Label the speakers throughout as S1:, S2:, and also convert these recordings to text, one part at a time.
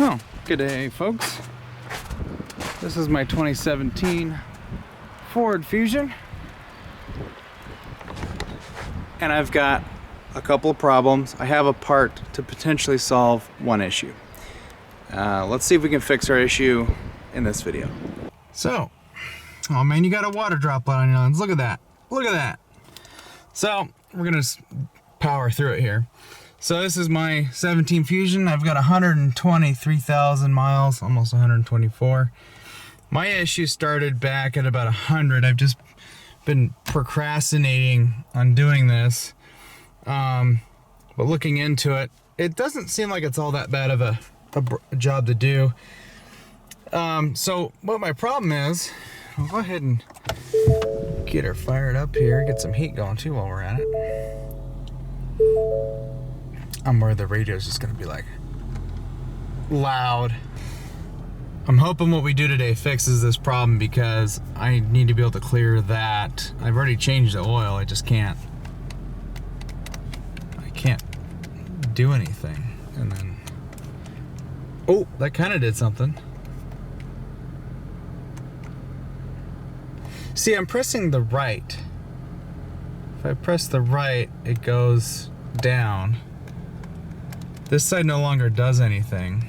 S1: Well, good day, folks. This is my 2017 Ford Fusion, and I've got a couple of problems. I have a part to potentially solve one issue. Let's see if we can fix our issue in this video. So, oh man, you got a water droplet on your lens. Look at that. Look at that. So, we're gonna power through it here. So this is my 17 Fusion. I've got 123,000 miles, almost 124. My issue started back at about 100. I've just been procrastinating on doing this. But looking into it, it doesn't seem like it's all that bad of a job to do. So what my problem is, I'll go ahead and get her fired up here, get some heat going too while we're at it. I'm worried the radio's just gonna be like loud. I'm hoping what we do today fixes this problem because I need to be able to clear that. I've already changed the oil, I just can't do anything. And then, oh, that kind of did something. See, I'm pressing the right. If I press the right, it goes down. This side no longer does anything.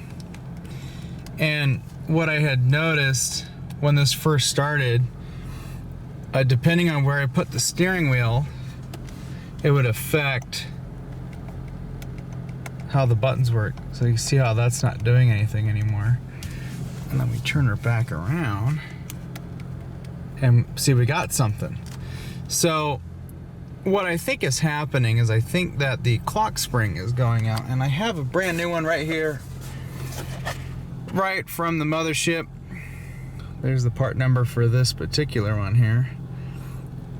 S1: And what I had noticed when this first started, depending on where I put the steering wheel, it would affect how the buttons work. So you see how that's not doing anything anymore. And then we turn her back around and see, we got something. So what I think is happening is I think that the clock spring is going out, and I have a brand new one right here, right from the mothership. There's the part number for this particular one here.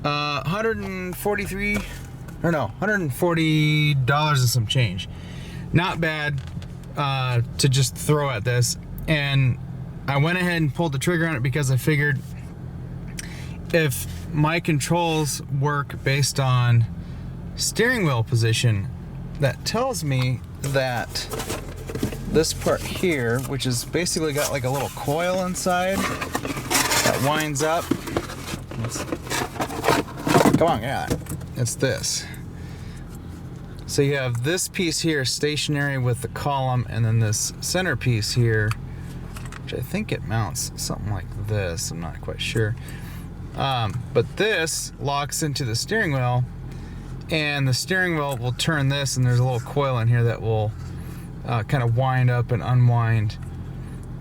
S1: $140 and some change. Not bad to just throw at this. And I went ahead and pulled the trigger on it because I figured if my controls work based on steering wheel position, that tells me that this part here, which is basically got like a little coil inside that winds up. Come on, yeah, it's this. So you have this piece here stationary with the column, and then this center piece here, which I think it mounts something like this, I'm not quite sure. But this locks into the steering wheel, and the steering wheel will turn this, and there's a little coil in here that will kind of wind up and unwind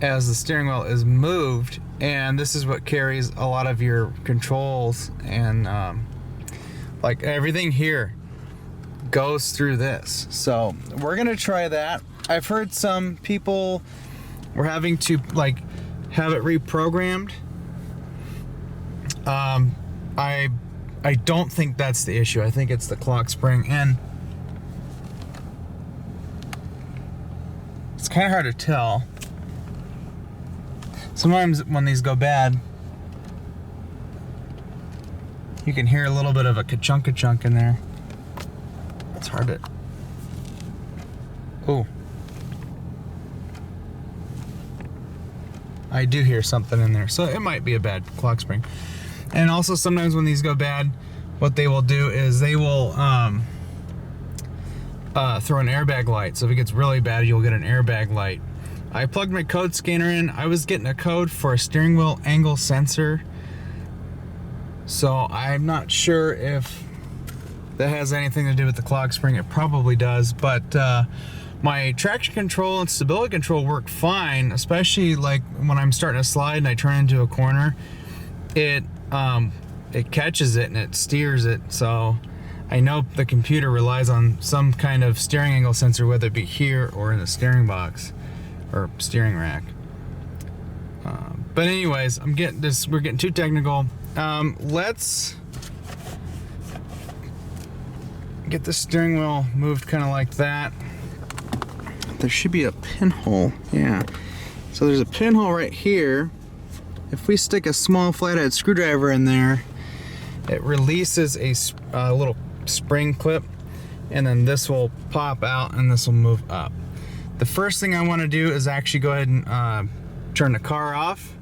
S1: as the steering wheel is moved, and this is what carries a lot of your controls, and like everything here goes through this. So we're gonna try that. I've heard some people were having to like have it reprogrammed. I don't think that's the issue. I think it's the clock spring, and it's kind of hard to tell. Sometimes when these go bad, you can hear a little bit of a ka-chunk in there. It's hard to... Oh. I do hear something in there, so it might be a bad clock spring. And also sometimes when these go bad, what they will do is they will throw an airbag light. So if it gets really bad, you'll get an airbag light. I plugged my code scanner in. I was getting a code for a steering wheel angle sensor. So I'm not sure if that has anything to do with the clock spring. It probably does, but my traction control and stability control work fine, especially like when I'm starting to slide and I turn into a corner. It catches it and it steers it, so I know the computer relies on some kind of steering angle sensor, whether it be here or in the steering box or steering rack. But anyways, we're getting too technical. Let's get the steering wheel moved kind of like that. There should be a pinhole, yeah. So there's a pinhole right here. If we stick a small flathead screwdriver in there, it releases a little spring clip, and then this will pop out and this will move up. The first thing I want to do is actually go ahead and turn the car off.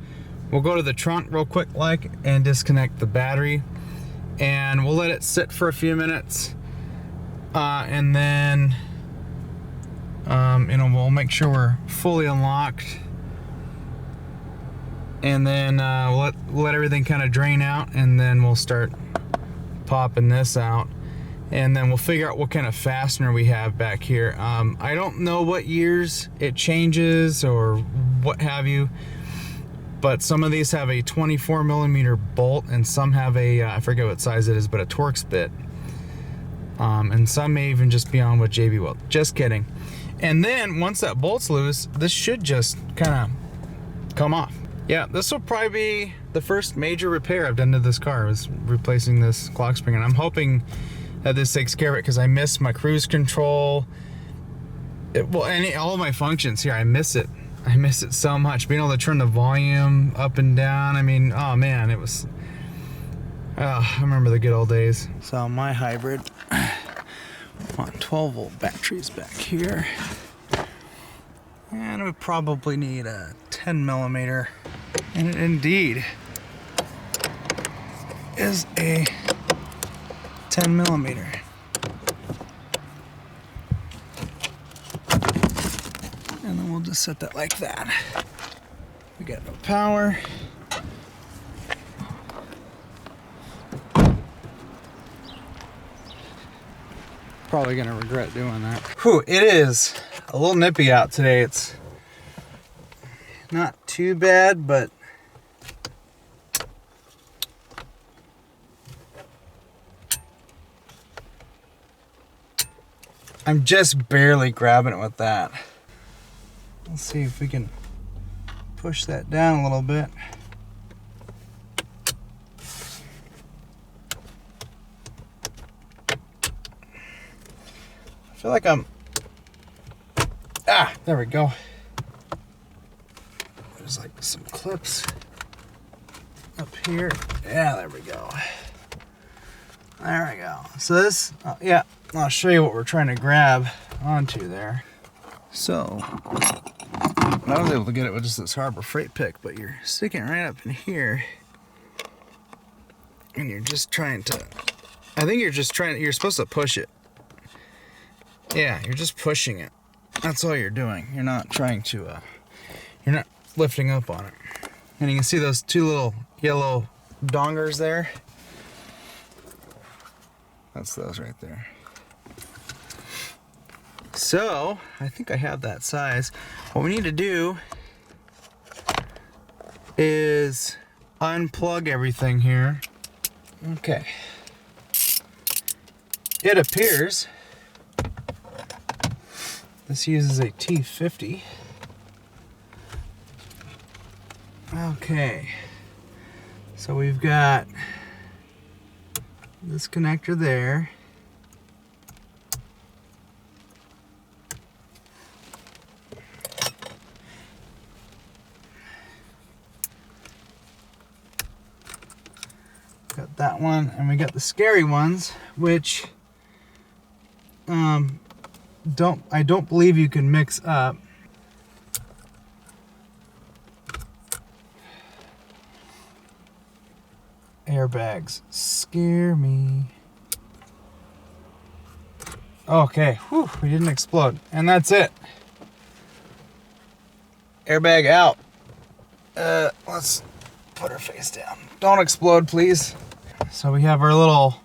S1: We'll go to the trunk real quick and disconnect the battery, and we'll let it sit for a few minutes, and then we'll make sure we're fully unlocked, and then we'll let everything kind of drain out, and then we'll start popping this out, and then we'll figure out what kind of fastener we have back here. I don't know what years it changes or what have you, but some of these have a 24 millimeter bolt, and some have a I forget what size it is, but a Torx bit, and some may even just be on with JB Weld. Just kidding. And then once that bolt's loose, this should just kind of come off. Yeah, this will probably be the first major repair I've done to this car, is replacing this clock spring, and I'm hoping that this takes care of it, because I miss my cruise control. All of my functions here, I miss it. I miss it so much. Being able to turn the volume up and down. I mean, oh man, it was... I remember the good old days. So my hybrid, on 12 volt batteries back here. And we probably need a 10 millimeter. And it indeed is a 10 millimeter. And then we'll just set that like that. We got no power. Probably gonna regret doing that. Whew, it is a little nippy out today. It's not too bad, but I'm just barely grabbing it with that. Let's see if we can push that down a little bit. I feel like I'm... there we go. There's like some clips up here. Yeah, there we go. There we go. So this, yeah, I'll show you what we're trying to grab onto there. So, I was able to get it with just this Harbor Freight pick, but you're sticking right up in here, and you're just trying to, I think you're just trying, you're supposed to push it. Yeah, you're just pushing it. That's all you're doing. You're not trying to, you're not lifting up on it. And you can see those two little yellow dongers there. That's those right there. So, I think I have that size. What we need to do is unplug everything here. Okay. It appears this uses a T50. Okay. So we've got this connector there. Got that one, and we got the scary ones, which I don't believe you can mix up. Airbags scare me. Okay, whew, we didn't explode, and that's it. Airbag out. Let's put her face down. Don't explode, please. So we have our little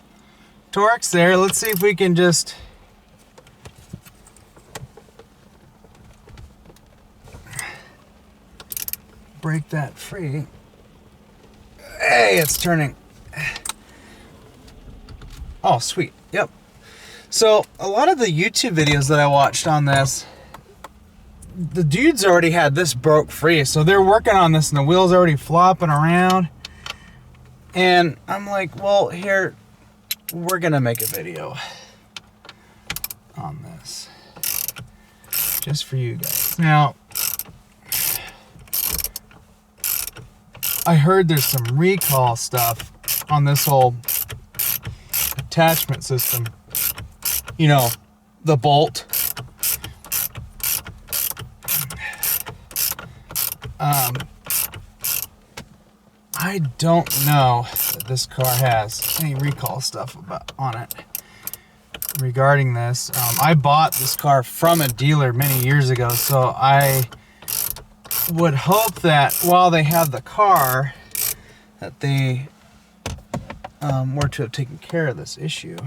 S1: Torx there. Let's see if we can just break that free. Hey, it's turning. Oh, sweet. Yep. So a lot of the YouTube videos that I watched on this, the dudes already had this broke free. So they're working on this and the wheel's already flopping around. And I'm like, well, here, we're gonna make a video on this just for you guys. Now, I heard there's some recall stuff on this whole attachment system. You know, the bolt. I don't know that this car has any recall stuff on it regarding this. I bought this car from a dealer many years ago, so I would hope that while they have the car, that they were to have taken care of this issue.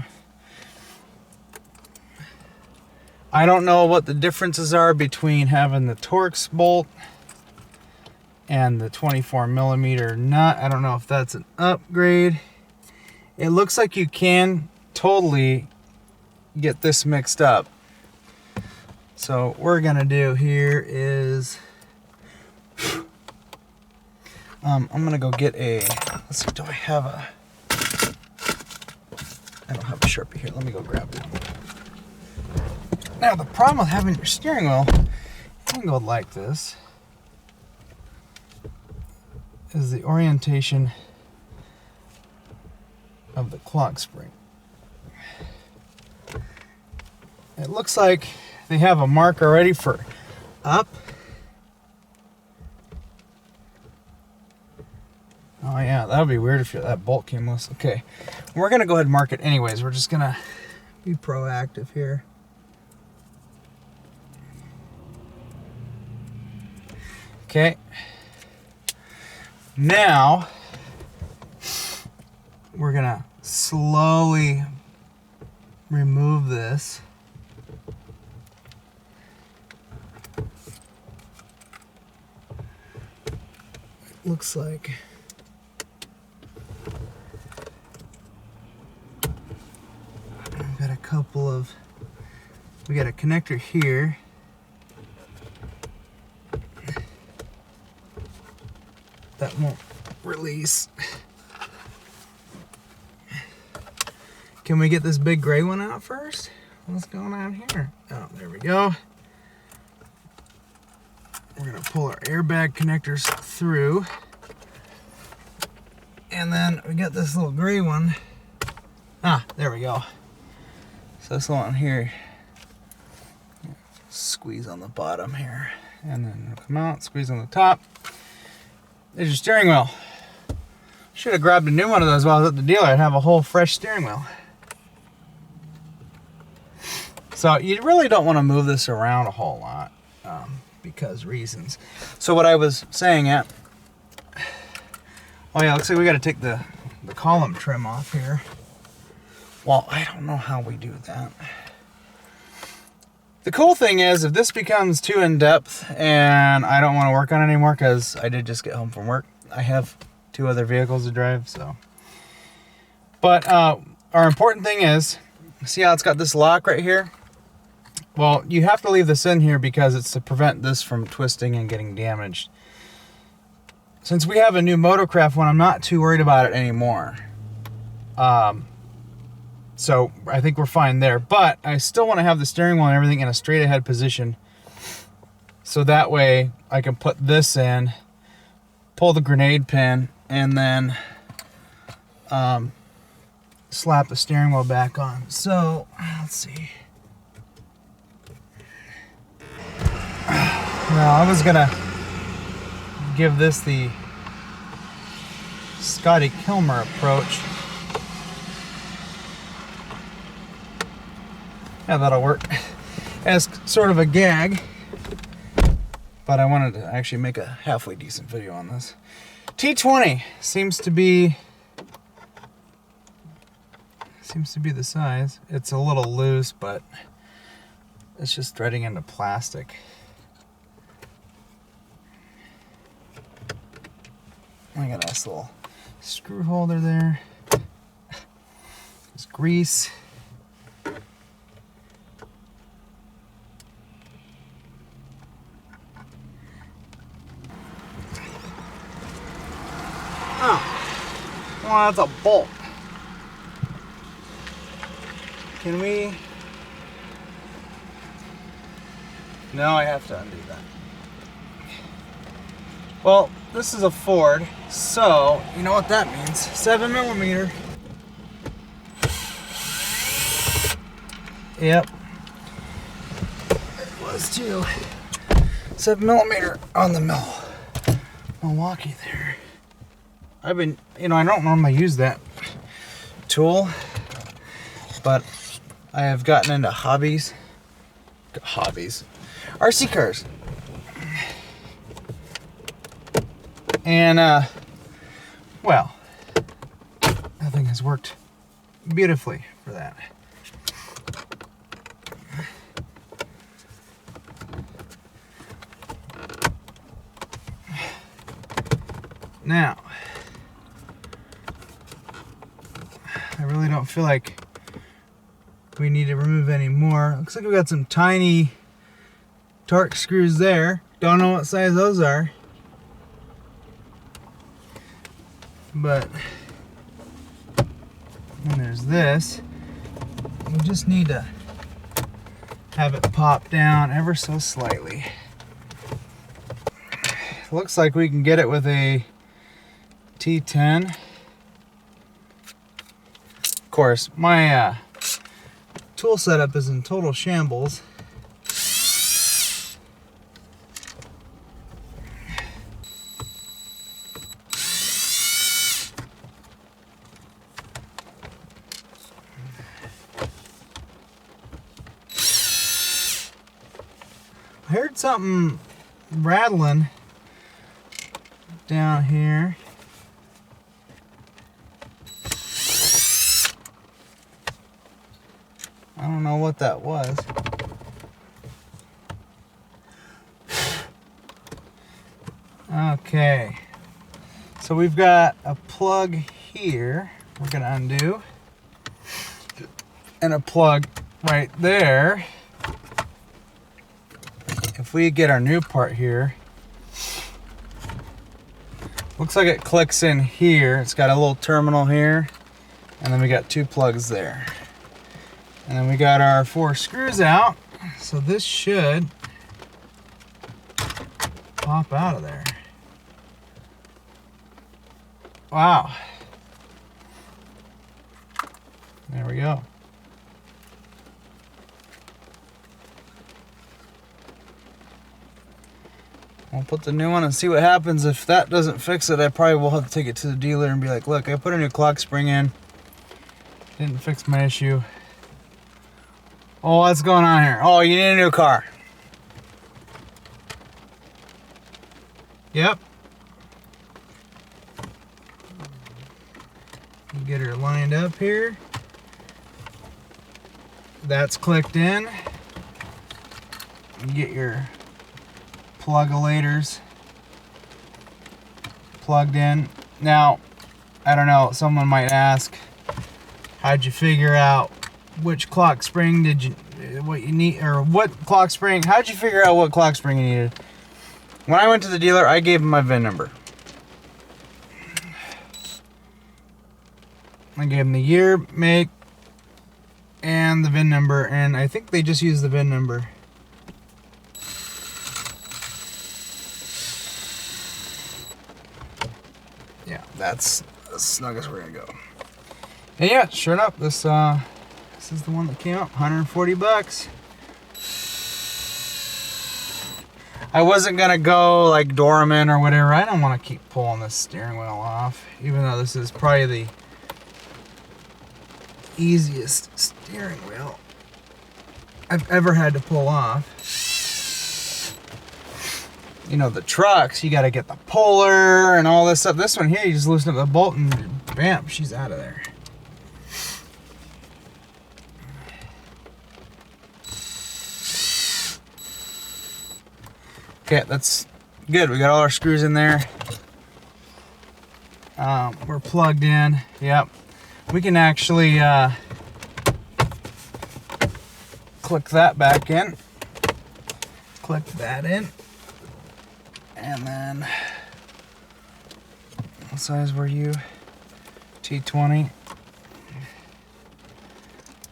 S1: I don't know what the differences are between having the Torx bolt and the 24mm nut. I don't know if that's an upgrade. It looks like you can totally get this mixed up. So what we're gonna do here is I'm gonna go get a, let's see, do I have a, I don't have a Sharpie here. Let me go grab it. Now the problem with having your steering wheel angled like this is the orientation of the clock spring. It looks like they have a mark already for up. Oh yeah, that would be weird if that bolt came loose. Okay, we're gonna go ahead and mark it anyways. We're just gonna be proactive here. Okay. Now, we're gonna slowly remove this. It looks like I've got a couple of, we got a connector here. That won't release. Can we get this big gray one out first? What's going on here? Oh, there we go. We're gonna pull our airbag connectors through. And then we got this little gray one. Ah, there we go. So this one here, squeeze on the bottom here. And then it'll come out, squeeze on the top. There's your steering wheel. Should have grabbed a new one of those while I was at the dealer. I'd have a whole fresh steering wheel. So you really don't want to move this around a whole lot because reasons. So what I was saying at, oh yeah, looks like we got to take the column trim off here. Well, I don't know how we do that. The cool thing is, if this becomes too in-depth and I don't want to work on it anymore, because I did just get home from work, I have 2 other vehicles to drive, so. But our important thing is, see how it's got this lock right here? Well, you have to leave this in here because it's to prevent this from twisting and getting damaged. Since we have a new Motorcraft one, I'm not too worried about it anymore. So I think we're fine there, but I still want to have the steering wheel and everything in a straight ahead position. So that way I can put this in, pull the grenade pin, and then slap the steering wheel back on. So let's see. Now I was gonna give this the Scotty Kilmer approach. Yeah, that'll work as sort of a gag, but I wanted to actually make a halfway decent video on this. T20 seems to be the size. It's a little loose, but it's just threading into plastic. I got a nice little screw holder there. There's grease. Oh, that's a bolt. Can we? No, I have to undo that. Well, this is a Ford, so you know what that means. 7mm. Yep. It was too. 7mm on the mill. Milwaukee there. I've been, I don't normally use that tool, but I have gotten into hobbies, RC cars. And, well, that thing has worked beautifully for that. Now, I really don't feel like we need to remove any more. Looks like we got some tiny Torx screws there. Don't know what size those are. But then there's this. We just need to have it pop down ever so slightly. Looks like we can get it with a T10. Of course, my tool setup is in total shambles. I heard something rattling down here. I don't know what that was. Okay, so we've got a plug here we're gonna undo, and a plug right there. If we get our new part here, looks like it clicks in here. It's got a little terminal here, and then we got 2 plugs there. And then we got our 4 screws out, so this should pop out of there. Wow. There we go. We'll put the new one and see what happens. If that doesn't fix it, I probably will have to take it to the dealer and be like, look, I put a new clock spring in. Didn't fix my issue. Oh, what's going on here? Oh, you need a new car. Yep. Get her lined up here. That's clicked in. You get your plug-a-lators plugged in. Now, I don't know, someone might ask, how'd you figure out which clock spring did you, what you need, or what clock spring, how'd you figure out what clock spring you needed? When I went to the dealer, I gave him my VIN number. I gave him the year, make, and the VIN number, and I think they just used the VIN number. Yeah, that's as snug as we're gonna go. And yeah, sure enough, this is the one that came up, 140 bucks. I wasn't gonna go like Dorman or whatever. I don't want to keep pulling this steering wheel off, even though this is probably the easiest steering wheel I've ever had to pull off. You know, the trucks, you gotta get the puller and all this stuff. This one here, you just loosen up the bolt and bam, she's out of there. Okay, that's good. We got all our screws in there. We're plugged in. Yep. We can actually click that back in. Click that in. And then, what size were you? T20.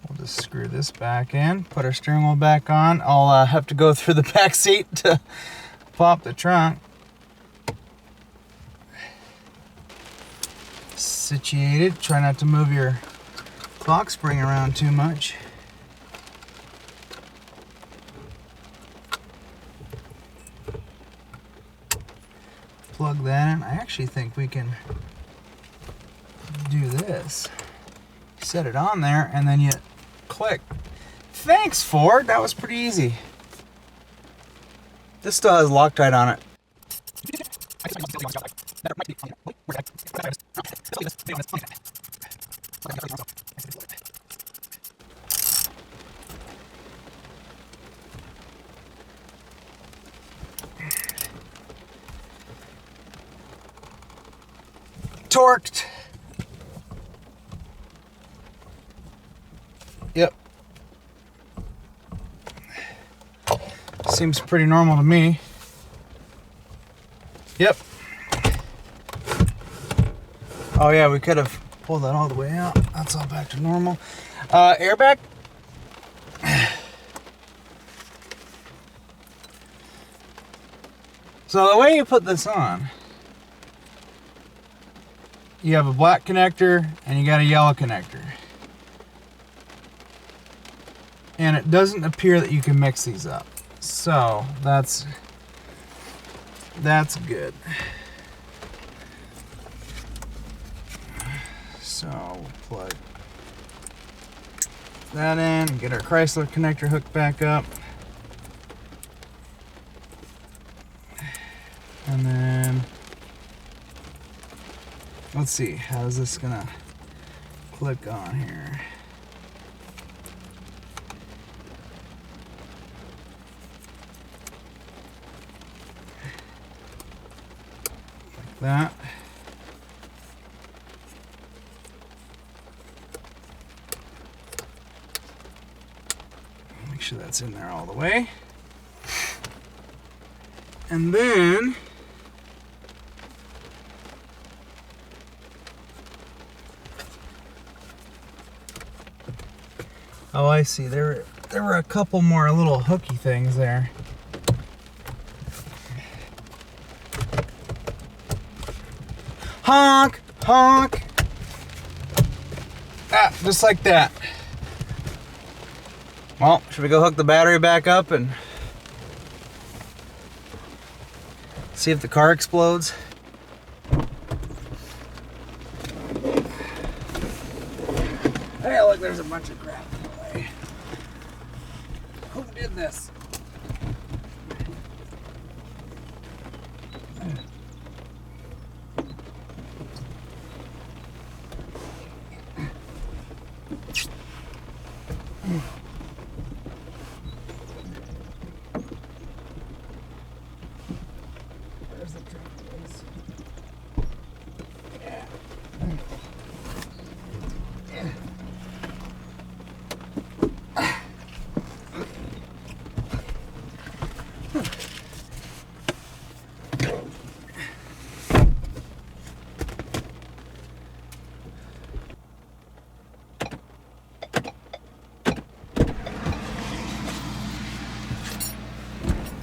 S1: We'll just screw this back in, put our steering wheel back on. I'll have to go through the back seat to pop the trunk. Situated. Try not to move your clock spring around too much. plug that in. I actually think we can do this. Set it on there and then you click. Thanks, Ford. That was pretty easy. This still has Loctite on it. Torqued. Yep. Seems pretty normal to me. Yep. Oh yeah, we could have pulled that all the way out. That's all back to normal. Airbag. So the way you put this on, you have a black connector and you got a yellow connector. And it doesn't appear that you can mix these up. So that's good. So we'll plug that in, get our Chrysler connector hooked back up. And then let's see, how is this gonna click on here? Like that. Make sure that's in there all the way. And then oh, I see. There were a couple more little hooky things there. Honk! Honk! Ah, just like that. Well, should we go hook the battery back up and see if the car explodes? Hey, look, there's a bunch of crap in the way. Who did this? There's the trunk case. Yeah.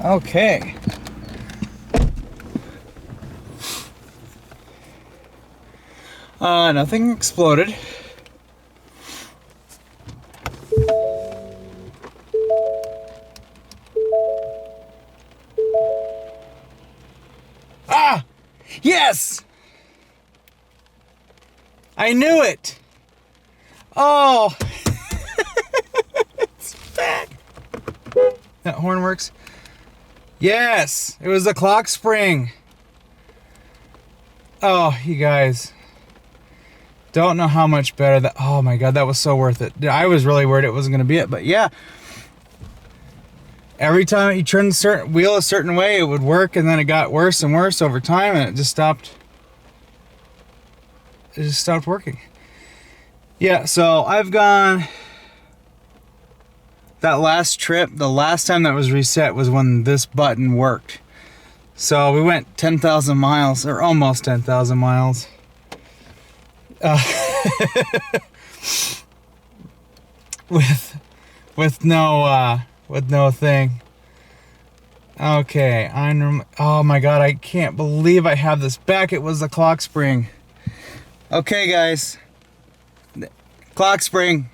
S1: Okay. Nothing exploded. Ah! Yes! I knew it! Oh! It's back! That horn works? Yes! It was the clock spring! Oh, you guys. Don't know how much better that... Oh my god, that was so worth it. I was really worried it wasn't going to be it, but yeah. Every time you turn the wheel a certain way, it would work, and then it got worse and worse over time, and it just stopped. It just stopped working. Yeah, so I've gone... That last trip, the last time that was reset was when this button worked. So we went 10,000 miles, or almost 10,000 miles. With no thing. Okay, oh my god, I can't believe I have this back. It was the clock spring. Okay, guys, clock spring.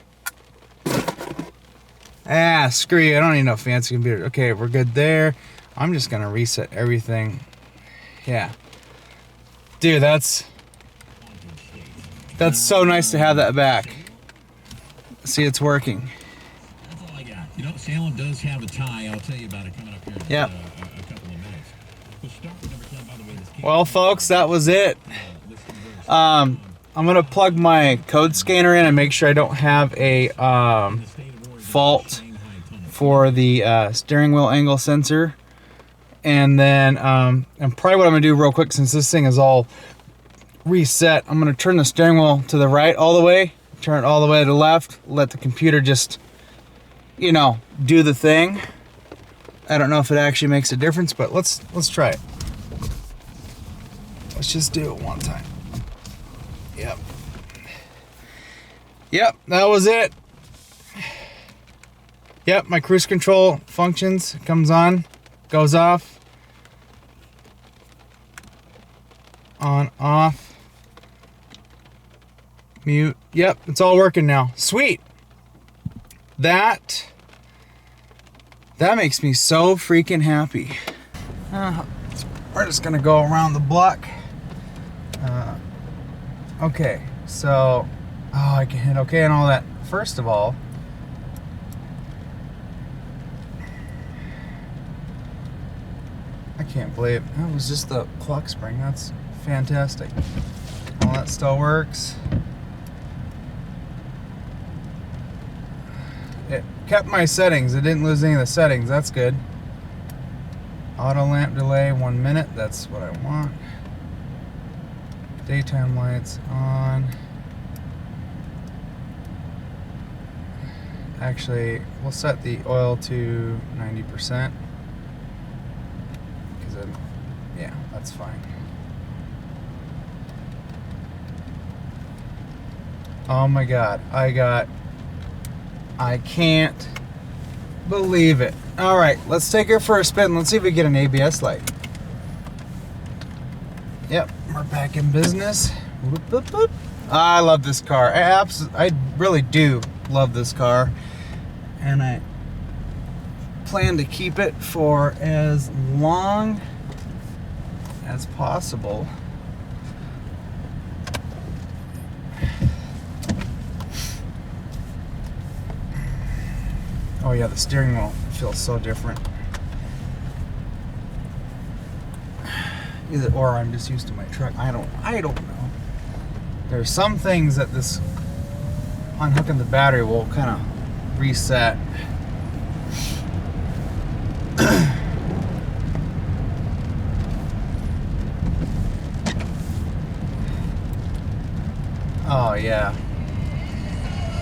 S1: Ah, screw you. I don't need no fancy computer. Okay, we're good there. I'm just gonna reset everything. Yeah. Dude, that's so nice to have that back. See, it's working.
S2: That's all I got. You know, Salem does have a tie. I'll tell you about it coming up here in
S1: Yep.
S2: a couple of minutes. We'll start with number 10, by the way. This
S1: Well, folks, that was it. I'm gonna plug my code scanner in and make sure I don't have a fault for the steering wheel angle sensor. And then, and probably what I'm gonna do real quick, since this thing is all reset, I'm gonna turn the steering wheel to the right all the way, turn it all the way to the left, let the computer just, you know, do the thing. I don't know if it actually makes a difference, but let's try it. Let's just do it one time. Yep. Yep, that was it. Yep, my cruise control functions. It comes on, goes off. On, off. Mute. Yep, it's all working now. Sweet. That makes me so freaking happy. We're just gonna go around the block. Okay, so, I can hit okay and all that. First of all, I can't believe that was just the clock spring. That's fantastic. All that still works. It kept my settings. It didn't lose any of the settings. That's good. Auto lamp delay 1 minute. That's what I want. Daytime lights on. Actually, we'll set the oil to 90%. Yeah, that's fine. Oh my God, I can't believe it. All right, let's take her for a spin. Let's see if we get an ABS light. Yep, we're back in business. Whoop, whoop, whoop. I love this car. I really do love this car, and I plan to keep it for as long as possible. Oh yeah, the steering wheel feels so different. Either or I'm just used to my truck. I don't know. There's some things that this unhooking the battery will kind of reset. Oh yeah,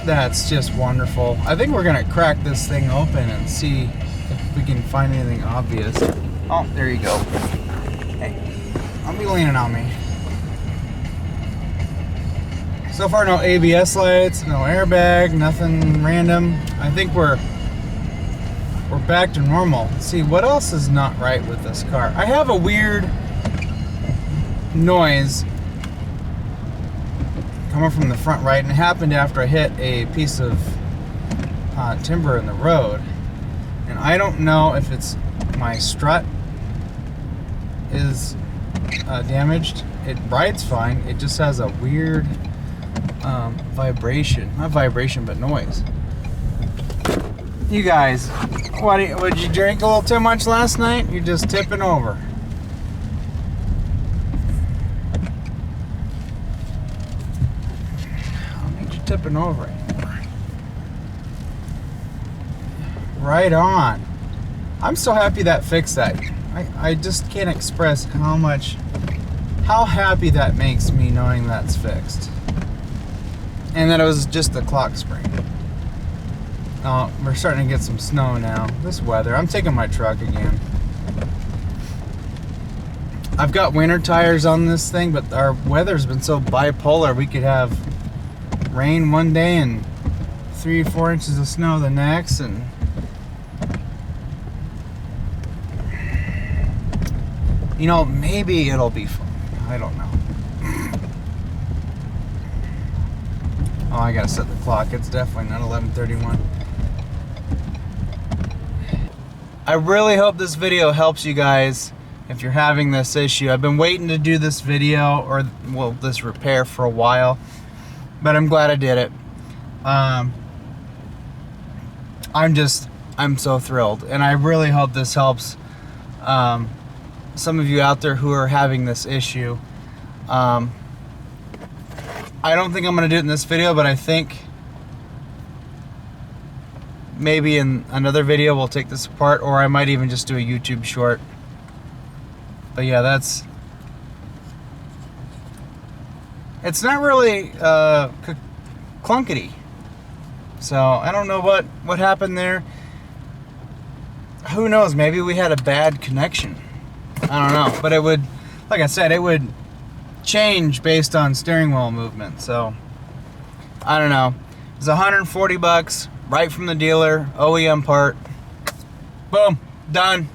S1: that's just wonderful. I think we're gonna crack this thing open and see if we can find anything obvious. Oh, there you go. Hey, I'll be leaning on me. So far, no ABS lights, no airbag, nothing random. I think we're back to normal. Let's see, what else is not right with this car? I have a weird noise coming from the front right, and it happened after I hit a piece of timber in the road. And I don't know if it's my strut is damaged. It rides fine. It just has a weird vibration. Not vibration, but noise. You guys, would you drink a little too much last night? You're just tipping over. Tipping over anymore. Right on. I'm so happy that fixed that. I just can't express how happy that makes me knowing that's fixed. And that it was just the clock spring. Oh, we're starting to get some snow now. This weather. I'm taking my truck again. I've got winter tires on this thing, but our weather's been so bipolar. We could have rain one day and 3 or 4 inches of snow the next, and you know, maybe it'll be fun. I don't know. Oh, I gotta set the clock. It's definitely not 11:31. I really hope this video helps you guys if you're having this issue. I've been waiting to do this video, or well, this repair for a while, but I'm glad I did it. I'm so thrilled, and I really hope this helps some of you out there who are having this issue. I don't think I'm going to do it in this video, but I think maybe in another video we'll take this apart, or I might even just do a YouTube short. But yeah, it's not really clunkety. So I don't know what happened there. Who knows? Maybe we had a bad connection. I don't know. But it would, like I said, it would change based on steering wheel movement. So I don't know. It's $140 right from the dealer, OEM part. Boom, done.